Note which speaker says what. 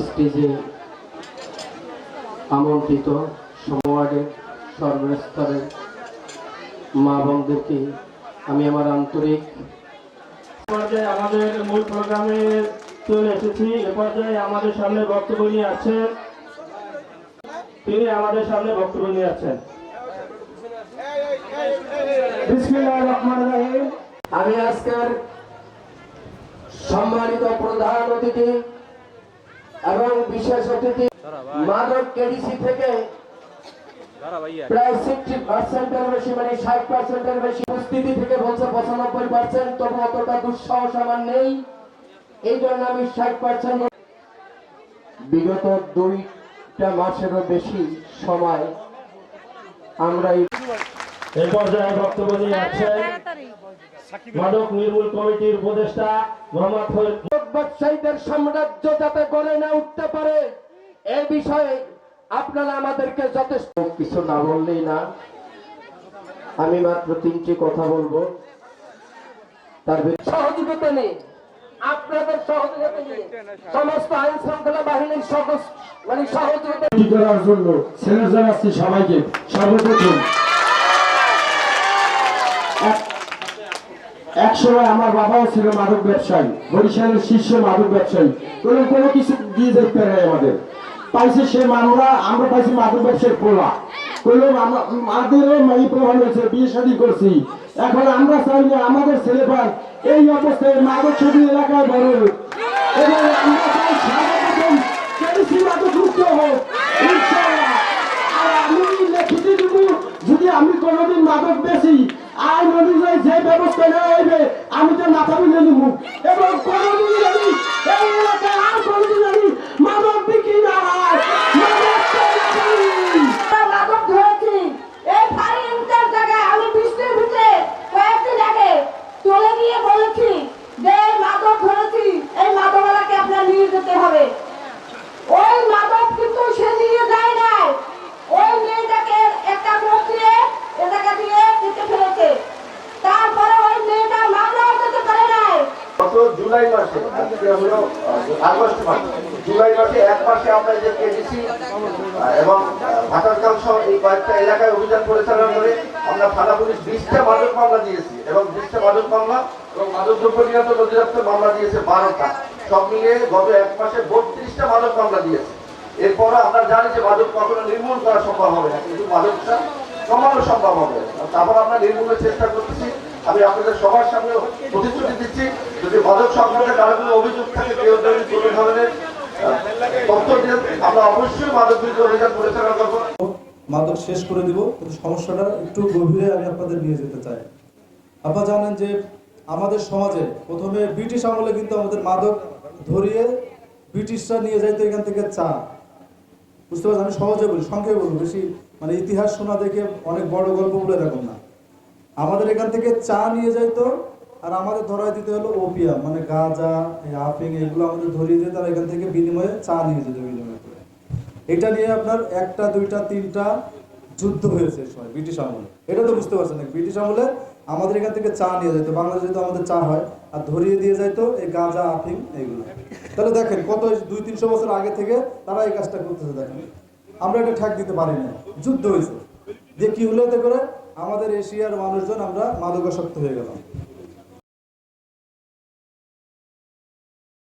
Speaker 1: স্টেজে আমন্ত্রিত সমাজের সর্বস্তরের মা বোনদেরকে আমি আমার আন্তরিক
Speaker 2: পর্যায়ে আমাদের মূল প্রোগ্রামে চলে এসেছি। এ পর্যায়ে আমাদের সামনে বক্তব্য নিয়ে আছেন বিসমিল্লাহির রহমানির রহিম।
Speaker 1: আমি আজকের সম্মানিত প্রধান অতিথি এবং বিশেষ অতিথি মাদক কেডিসি থেকে প্রায় 60% বেশি, মানে 60% বেশি উপস্থিতি থেকে বলছে 95%, তবু অতটা দুঃসাহস আমার নেই। এই জন্য আমি 60%। বিগত 2 মাসেরও বেশি সময় আমরা
Speaker 2: এই পর্যায়ে বক্তব্য নিয়ে আছেন মাদক নির্মূল কমিটির উপদেষ্টা মোহাম্মদ ফরিদ।
Speaker 1: ব্যবসায়ীদের সাম্রাজ্য যাতে গড়ে না উঠতে পারে এই বিষয়ে আপনারা আমাদেরকে যথেষ্ট কিছু না বললেই না। আমি মাত্র 3টি কথা বলবো, তার সহযোগিতা নেই, আপনাদের সহযোগিতা নেই, সমস্ত আইন শৃঙ্খলা বাহিনীর সহযোগিতা
Speaker 2: করার জন্য ছেলে জানাচ্ছি সবাইকে। সর্বপ্রথম একসময় আমার বাবাও ছিল মাদক ব্যবসায়ী, বরিশালের শীর্ষ মাদক ব্যবসায়ী। কোনো কিছু দিয়ে যেতে পারে আমাদের পাইছে সে আমরা পাইছি মাদক ব্যবসায়ীর পোলা। আমাদেরও এই প্রভাব হয়েছে, বিয়ে শাদী করছি। এখন আমরা চাই না আমাদের ছেলেপাল এই অবস্থায় মাদক ছবি এলাকায় বড় হোক, এবং আমরা চাই সর্বপ্রথম কেডিসি মাদক মুক্ত হোক ইনশাআল্লাহ। আর আমি লিখিত দিব, যদি আমি কোনোদিন মাদক বেশি আইন অনুযায়ী যে ব্যবস্থা নেওয়া হইবে আমি তো মাথা বুঝে নিব, এবং কোনোদিন যদি এই এলাকায় আর কোনোদিন যদি মাদক বিক্রি না হয়,
Speaker 3: মাদক ধরেছি। এই ফাঁড়ি ইন্টার জায়গায় আমি বৃষ্টির ভিতরে কয়েকদিন আগে চলে গিয়ে বলেছি যে এই মাদক ধরেছি, এই মাদকওয়ালাকে আপনার নিয়ে যেতে হবে। ওই মাদক কিন্তু সে নিয়ে যায় নাই, ওই মেয়েটাকে একটা লোক দিয়ে এটাকে দিয়ে কেটে ফেলেছে। তারপরে ওই মেয়েটা মামলাও করতে পারে নাই।
Speaker 4: গত জুলাই মাসে, আজকে হলো আগস্ট মাস, জুলাই মাসে 1 মাসে আমরা যে কেডিসি এবং ভাটারকাল সহ এই কয়েকটা এলাকায় অভিযান পরিচালনা করে আমরা থানা পুলিশ 20টা মাদক মামলা দিয়েছি, এবং 20টা মাদক মামলা এবং মাদক দ্রব্য নিয়ন্ত্রণ অধিদপ্তর মামলা দিয়েছে 12টা। সব মিলিয়ে গত 1 মাসে 32টা মাদক মামলা দিয়েছে। এরপর আমরা জানি যে মাদক কখনো নির্মূল করা সম্ভব হবে না, কিন্তু মাদকটা কমানো সম্ভব হবে। তারপর আমরা নির্মূলের চেষ্টা করতেছি। আমি আপনাদের সবার সামনে প্রতিশ্রুতি দিচ্ছি, যদি মাদক সংক্রান্ত কারো কোনো অভিযোগ থাকে, কেউ যদি কোনো ধরনের তথ্য দিয়ে আমরা অবশ্যই মাদক বিরোধী অভিযান পরিচালনা করবো।
Speaker 5: মাদক শেষ করে দিব, কিন্তু সমস্যাটা একটু গভীরে আমি আপনাদের নিয়ে যেতে চাই। আপনারা জানেন যে আমাদের সমাজে প্রথমে ব্রিটিশ আমলে কিন্তু আমাদের মাদক ধরিয়ে ব্রিটিশরা নিয়ে যাইতো এখান থেকে চা। বুঝতে পারছেন, আমি সহজে বলি, সংক্ষেপে বলবো, বেশি মানে ইতিহাস শোনা দেখে অনেক বড় গল্প বলে এরকম না। আমাদের এখান থেকে চা নিয়ে যাইতো, আর আমাদের ধরাই দিতে হলো ওপিয়াম, মানে গাঁজা, আফিং, এগুলো আমাদের ধরিয়ে দিত, আর এখান থেকে বিনিময়ে চা নিয়ে যেত বিনিময় করে। এটা নিয়ে আপনার 1টা 2টা 3টা যুদ্ধ হয়েছে সময় ব্রিটিশ আমলে। এটা তো বুঝতে পারছেন না, ব্রিটিশ আমলে আমাদের এখান থেকে চা নিয়ে যেত, বাংলাদেশে তো আমাদের চা হয়, আর ধরিয়ে দিয়ে যাইতো এই গাঁজা, আফিং এগুলো। তাহলে দেখেন কত 200-300 বছর আগে থেকে তারা এই কাজটা করতেছে। দেখেন আমরা এটা ঠেক দিতে পারি না, যুদ্ধ হয়েছে, যে কি হলো, এতে করে আমাদের এশিয়ার মানুষজন আমরা মাদকাসক্ত হয়ে গেলাম।